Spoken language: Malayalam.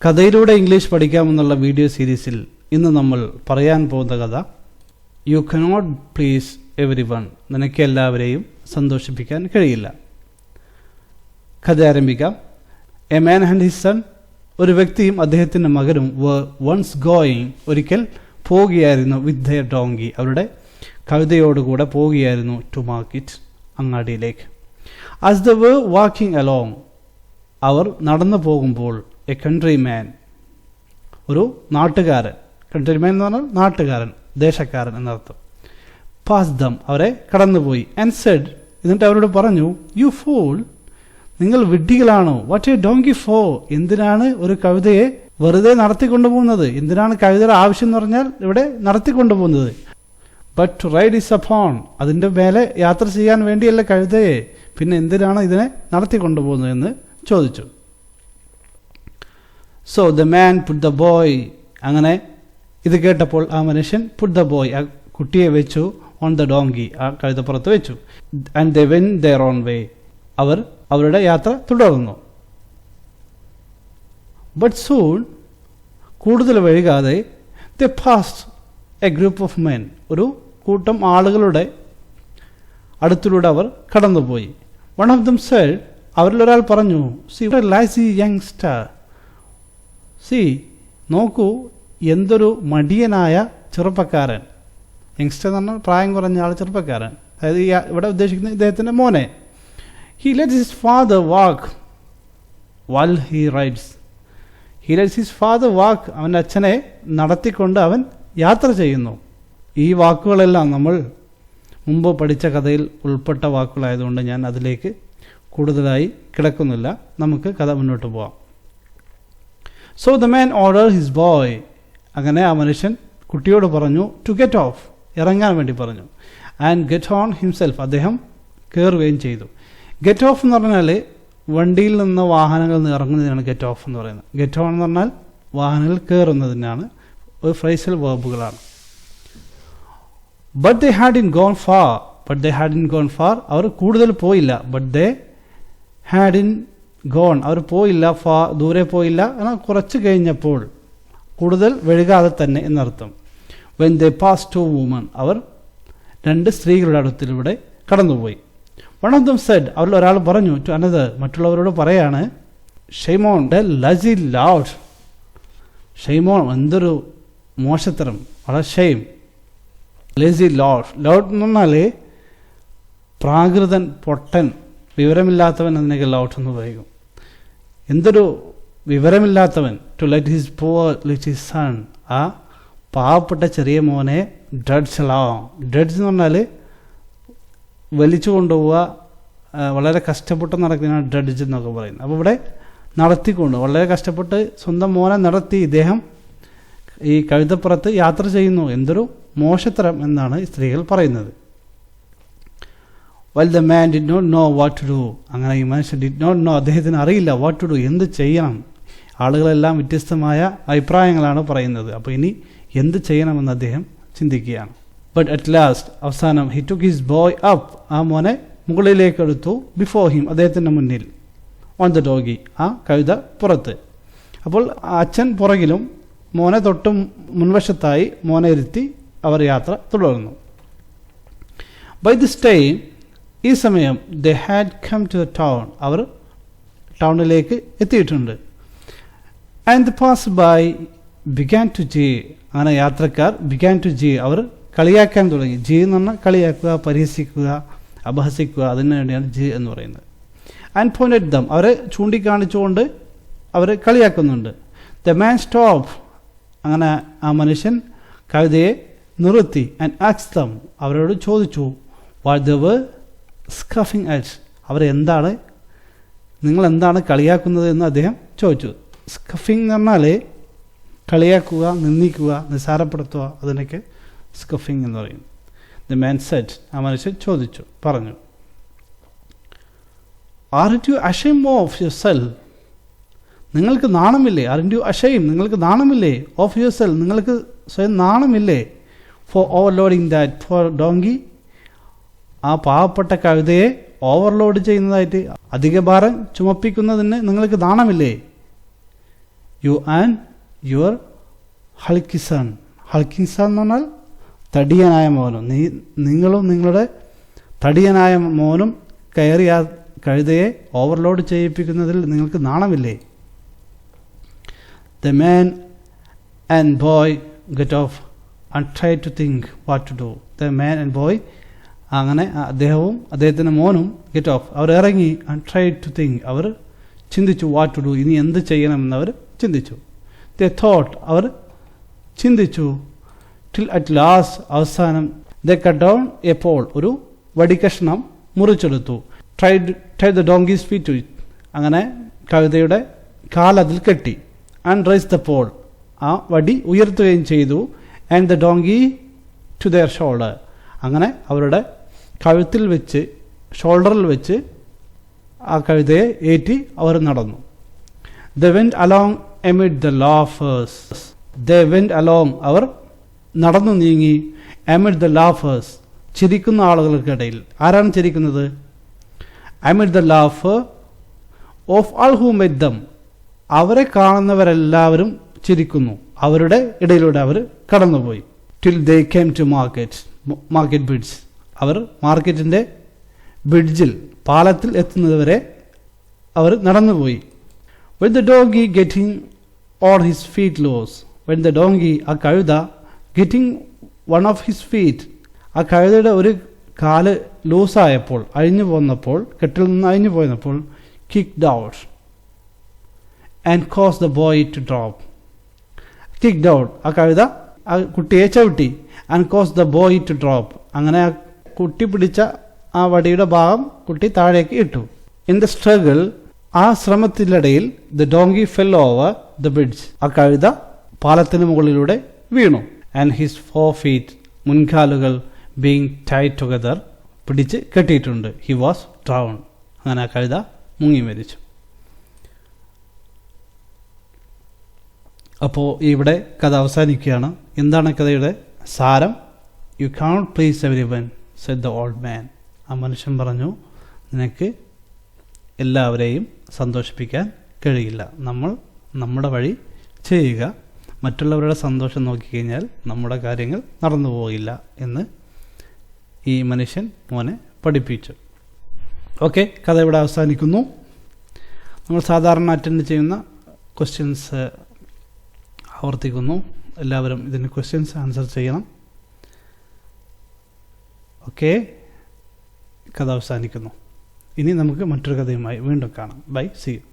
കഥയിലൂടെ ഇംഗ്ലീഷ് പഠിക്കാമെന്നുള്ള വീഡിയോ സീരീസിൽ ഇന്ന് നമ്മൾ പറയാൻ പോകുന്ന കഥ you cannot please every one. നിനക്ക് എല്ലാവരെയും സന്തോഷിപ്പിക്കാൻ കഴിയില്ല. കഥ ആരംഭിക്കാം. A man and his son, ഒരു വ്യക്തിയും അദ്ദേഹത്തിൻ്റെ മകനും വർ വൺസ് ഗോയിങ്, ഒരിക്കൽ പോവുകയായിരുന്നു വിത്ത് ദെയർ ഡോങ്കി, അവരുടെ കഴുതയോടുകൂടെ പോവുകയായിരുന്നു ടു മാർക്കറ്റ്, അങ്ങാടിയിലേക്ക്. As they were walking along, അവർ നടന്നു പോകുമ്പോൾ എ കൺട്രി മാൻ, ഒരു നാട്ടുകാരൻ, കൺട്രി മാൻ എന്ന് പറഞ്ഞാൽ നാട്ടുകാരൻ, ദേശക്കാരൻ എന്നർത്ഥം, പാസ് ദം, അവരെ കടന്നുപോയി, ആൻഡ് സെഡ്, എന്നിട്ട് അവരോട് പറഞ്ഞു, യു ഫൂൾ, നിങ്ങൾ വിഡ്ഢികളാണോ, വാട്ട് എ ഡോങ്കി ഫോർ, എന്തിനാണ് ഒരു കഴുതയെ വെറുതെ നടത്തിക്കൊണ്ടുപോകുന്നത്, എന്തിനാണ് കഴുതയുടെ ആവശ്യം എന്ന് പറഞ്ഞാൽ ഇവിടെ നടത്തിക്കൊണ്ടുപോകുന്നത്, but to ride is upon, അതിൻ്റെ മേലെ യാത്ര ചെയ്യാൻ വേണ്ടിയല്ല കഴുതയെ, പിന്നെ എന്തിനാണ് ഇതിനെ നടത്തിക്കൊണ്ടുപോകുന്നത് എന്ന് ചോദിച്ചു. So the man put the boy, അങ്ങനെ ഇത് കേട്ടപ്പോൾ ആ മനുഷ്യൻ പുട്ട് ദ ബോയ്, ആ കുട്ടിയെ വെച്ചു, ഓൺ ദ ഡോങ്കി, ആ കഴുതപ്പുറത്ത് വെച്ചു, and they went their on way, അവർ അവരുടെ യാത്ര തുടർന്നു. ബട്ട് സൂൺ, കൂടുതൽ വൈകാതെ, they passed a group of men, ഒരു കൂട്ടം ആളുകളുടെ അടുത്തിലൂടെ അവർ കടന്നുപോയി. One of them said, see പറഞ്ഞു, സി ലാസി യങ്സ്റ്റർ, സി, നോക്കൂ, എന്തൊരു മടിയനായ ചെറുപ്പക്കാരൻ. യങ്സ്റ്റർ എന്ന് പറഞ്ഞാൽ പ്രായം കുറഞ്ഞ ആൾ, ചെറുപ്പക്കാരൻ, അതായത് ഇവിടെ ഉദ്ദേശിക്കുന്നത് ഇദ്ദേഹത്തിൻ്റെ മോനെ. He lets his father walk while he rides, he lets his father walk, അവൻ്റെ അച്ഛനെ നടത്തിക്കൊണ്ട് അവൻ യാത്ര ചെയ്യുന്നു. ഈ വാക്കുകളെല്ലാം നമ്മൾ മുമ്പ് പഠിച്ച കഥയിൽ ഉൾപ്പെട്ട വാക്കുകളായതുകൊണ്ട് ഞാൻ അതിലേക്ക് കൂടുതലായി കിടക്കുന്നില്ല. നമുക്ക് കഥ മുന്നോട്ട് പോവാം. So the man order his boy, അങ്ങനെ ആ മനുഷ്യൻ കുട്ടിയോട് പറഞ്ഞു, ടു ഗെറ്റ് ഓഫ്, ഇറങ്ങാൻ വേണ്ടി പറഞ്ഞു. ആൻഡ് ഗെറ്റ് ഓൺ ഹിംസെൽഫ്, അദ്ദേഹം കയറുകയും ചെയ്തു. ഗെറ്റ് ഓഫ് എന്ന് പറഞ്ഞാൽ വണ്ടിയിൽ നിന്ന് വാഹനങ്ങളിൽ നിന്ന് ഇറങ്ങുന്നതിനാണ് ഗെറ്റ് ഓഫ് എന്ന് പറയുന്നത്. ഗെറ്റ് ഓൺ എന്ന് പറഞ്ഞാൽ വാഹനങ്ങളിൽ കയറുന്നതിനാണ്, ഒരു ഫ്രൈസൽ വേർബുകളാണ്. But they hadn't gone far, but they hadn't gone far, അവർ കൂടുതൽ പോയില്ല. But they hadn't gone, അവർ പോയില്ല, ഫാർ, ദൂരെ പോയില്ല, എന്നാൽ കുറച്ച് കഴിഞ്ഞപ്പോൾ, കൂടുതൽ വൈകാതെ തന്നെ എന്നർത്ഥം. When they pass two woman, അവർ രണ്ട് സ്ത്രീകളുടെ അടുത്തിലൂടെ കടന്നുപോയി. വൺ ഓഫ് ദം സെഡ്, അവരിൽ ഒരാൾ പറഞ്ഞു, ടു അനദർ, മറ്റുള്ളവരോട് പറയാണ്, shame on the lessee loud, shame on, എന്തൊരു മോശത്തരം, വളരെ ഷെയ്ം. ലേസി ലൗഡ്, ലൗഡ് എന്ന് പറഞ്ഞാൽ പ്രാകൃതൻ, പൊട്ടൻ, വിവരമില്ലാത്തവൻ, അതിനൊക്കെ ലൗഡ് എന്ന് പറയും. എന്തൊരു വിവരമില്ലാത്തവൻ. To let his poor let his son, ആ പാവപ്പെട്ട ചെറിയ മോനെ ഡ്രഡ്ജ് അലോങ്, ഡ്രഡ്ജ് എന്ന് പറഞ്ഞാൽ വലിച്ചു കൊണ്ടുപോവുക, വളരെ കഷ്ടപ്പെട്ട് നടക്കുന്ന ഡ്രഡ്ജ് എന്നൊക്കെ പറയുന്നത്. അപ്പോൾ ഇവിടെ നടത്തിക്കൊണ്ട്, വളരെ കഷ്ടപ്പെട്ട് സ്വന്തം മോനെ നടത്തി ഇദ്ദേഹം ഈ കഴുതപ്പുറത്ത് യാത്ര ചെയ്യുന്നു. എന്തൊരു മോശത്തരം എന്നാണ് ഈ സ്ത്രീകൾ പറയുന്നത്. Well the man did not know what to do, അങ്ങനെ ഈ മനുഷ്യൻ ഡിഡ് നോട്ട് നോ, അദ്ദേഹത്തിന് അറിയില്ല വാട്ട് ടു ഡു, എന്ത് ചെയ്യണം. ആളുകളെല്ലാം വ്യത്യസ്തമായ അഭിപ്രായങ്ങളാണ് പറയുന്നത്. അപ്പോൾ ഇനി എന്ത് ചെയ്യണമെന്ന് അദ്ദേഹം ചിന്തിക്കുകയാണ്. ബട്ട് അറ്റ് ലാസ്റ്റ്, അവസാനം, he took his boy up, ആ മോനെ മുകളിലേക്ക് എടുത്തു, ബിഫോർ ഹിം, അദ്ദേഹത്തിൻ്റെ മുന്നിൽ, ഓൺ ദ ഡോഗി, ആ കഴുത പുറത്ത്. അപ്പോൾ അച്ഛൻ പുറകിലും മോനെ തൊട്ടും മുൻവശത്തായി മോനെ ഇരുത്തി അവർ യാത്ര തുടർന്നു. ബൈ ദിസ് ടൈം, ഈ സമയം, they had come to the town, അവർ ടൗണിലേക്ക് എത്തിയിട്ടുണ്ട്. And the pass by began to jeer, അങ്ങനെ യാത്രക്കാർ ബിഗാൻ ടു ജി, അവർ കളിയാക്കാൻ തുടങ്ങി. ജി എന്ന് പറഞ്ഞാൽ കളിയാക്കുക, പരിഹസിക്കുക, അപഹസിക്കുക, അതിനു വേണ്ടിയാണ് ജി എന്ന് പറയുന്നത്. ആൻഡ് പോയിന്റഡ് ദം, അവരെ ചൂണ്ടിക്കാണിച്ചുകൊണ്ട് അവർ കളിയാക്കുന്നുണ്ട്. ദ മാൻ സ്റ്റോപ്പ്, അങ്ങനെ ആ മനുഷ്യൻ കഴുതയെ നിർത്തി. ആൻഡ് ആസ്ക്ഡ് ദം, അവരോട് ചോദിച്ചു, വാട്ട് ദേ വർ സ്കഫിങ് അറ്റ്, അവരെന്താണ്, നിങ്ങളെന്താണ് കളിയാക്കുന്നത് എന്ന് അദ്ദേഹം ചോദിച്ചു. സ്കഫിങ് എന്ന് പറഞ്ഞാൽ കളിയാക്കുക, നിന്ദിക്കുക, നിസ്സാരപ്പെടുത്തുക, അതിനൊക്കെ സ്കഫിങ് എന്ന് പറയും. ദ മാൻ സെഡ്, ആ മനുഷ്യൻ ചോദിച്ചു, പറഞ്ഞു, aren't you ashamed of yourself, നിങ്ങൾക്ക് നാണമില്ലേ, ആർന്റ് യു അഷെയിംഡ്, നിങ്ങൾക്ക് നാണമില്ലേ, ഓഫ് യുവർ സെൽഫ്, നിങ്ങൾക്ക് സ്വയം നാണമില്ലേ, for overloading that poor donkey, ആ പാവപ്പെട്ട കഴുതയെ ഓവർലോഡ് ചെയ്യുന്നതായിട്ട്, അധിക ഭാരം ചുമപ്പിക്കുന്നതിന് നിങ്ങൾക്ക് നാണമില്ലേ. You and your hulky son. Hulky son എന്ന് പറഞ്ഞാൽ തടിയനായ മോനും. നിങ്ങളും നിങ്ങളുടെ തടിയനായ മോനും കയറി ആ കഴുതയെ ഓവർലോഡ് ചെയ്യിപ്പിക്കുന്നതിൽ നിങ്ങൾക്ക് നാണമില്ലേ? The man and boy get off and try to think what to do. The man and boy, അങ്ങനെ അദ്ദേഹവും അദ്ദേഹത്തിൻ്റെ മോനും ഗെറ്റ് ഓഫ്, അവർ ഇറങ്ങി and try to think, അവർ ചിന്തിച്ചു what to do, ഇനി എന്ത് ചെയ്യണമെന്ന് അവർ ചിന്തിച്ചു. They thought, അവർ ചിന്തിച്ചു. till at last, അവസാനം they cut down a pole, ഒരു വടികഷ്ണം മുറിച്ചെടുത്തു. tried the donkey's feet to it, അങ്ങനെ കഴുതയുടെ കാലതിൽ കെട്ടി. and raised the pole, ആ വടി ഉയർത്തുകയും ചെയ്തു. and the donkey to their shoulder, അങ്ങനെ അവരുടെ കഴുത്തിൽ വെച്ച്, ഷോൾഡറിൽ വെച്ച് ആ കഴുതയെ ഏറ്റി അവർ നടന്നു. they went along amid the laughers. they went along, അവർ നടന്നു നീങ്ങി. amid the laughers, ചിരിക്കുന്ന ആളുകൾക്കിടയിൽ. ആരാണ് ചിരിക്കുന്നത്? amid the laughter of all who met them, അവരെ കാണുന്നവരെല്ലാവരും ചിരിക്കുന്നു. അവരുടെ ഇടയിലൂടെ അവർ കടന്നുപോയി. till they came to market bridge, അവർ മാർക്കറ്റിൻ്റെ ബ്രിഡ്ജിൽ, പാലത്തിൽ എത്തുന്നതുവരെ അവർ നടന്നുപോയി. when the donkey getting on his feet loose, when the donkey, ആ കഴുത, getting one of his feet, ആ കഴുതയുടെ ഒരു കാല് ലൂസായപ്പോൾ, അഴിഞ്ഞു പോന്നപ്പോൾ, കെട്ടിൽ നിന്ന് അഴിഞ്ഞു പോയപ്പോൾ, kicked out and caused the boy to drop. kicked out, ആ കഴുത ആ കുട്ടിയെ ചവിട്ടി. and caused the boy to drop, അങ്ങനെ ആ കുട്ടി പിടിച്ച ആ വടിയുടെ ഭാഗം കുട്ടി താഴേക്ക് ഇട്ടു. in the struggle, ആ ശ്രമത്തിനിടയിൽ the donkey fell over the bridge, ആ കഴുത പാലത്തിന് മുകളിലൂടെ വീണു. and his 4 feet, മുൻകാലുകൾ being tied together, പിടിച്ച് കെട്ടിയിട്ടുണ്ട്. he was drowned, അങ്ങനെ ആ കഴുത മുങ്ങി മരിച്ചു. അപ്പോൾ ഇവിടെ കഥ അവസാനിക്കുകയാണ്. എന്താണ് കഥയുടെ സാരം? U can't please everyone, said the old man. ആ മനുഷ്യൻ പറഞ്ഞു, നിനക്ക് എല്ലാവരെയും സന്തോഷിപ്പിക്കാൻ കഴിയില്ല. നമ്മൾ നമ്മുടെ വഴി ചെയ്യുക, മറ്റുള്ളവരുടെ സന്തോഷം നോക്കിക്കഴിഞ്ഞാൽ നമ്മുടെ കാര്യങ്ങൾ നടന്നു പോകില്ല എന്ന് ഈ മനുഷ്യൻ മോനെ പഠിപ്പിച്ചു. ഓക്കെ, കഥ ഇവിടെ അവസാനിക്കുന്നു. നമ്മൾ സാധാരണ അറ്റൻഡ് ചെയ്യുന്ന ക്വസ്റ്റ്യൻസ് ആവർത്തിക്കുന്നു. എല്ലാവരും ഇതിന് ക്വസ്റ്റ്യൻസ് ആൻസർ ചെയ്യണം. ഓക്കെ, കഥ അവസാനിക്കുന്നു. ഇനി നമുക്ക് മറ്റൊരു കഥയുമായി വീണ്ടും കാണാം. Bye, see U.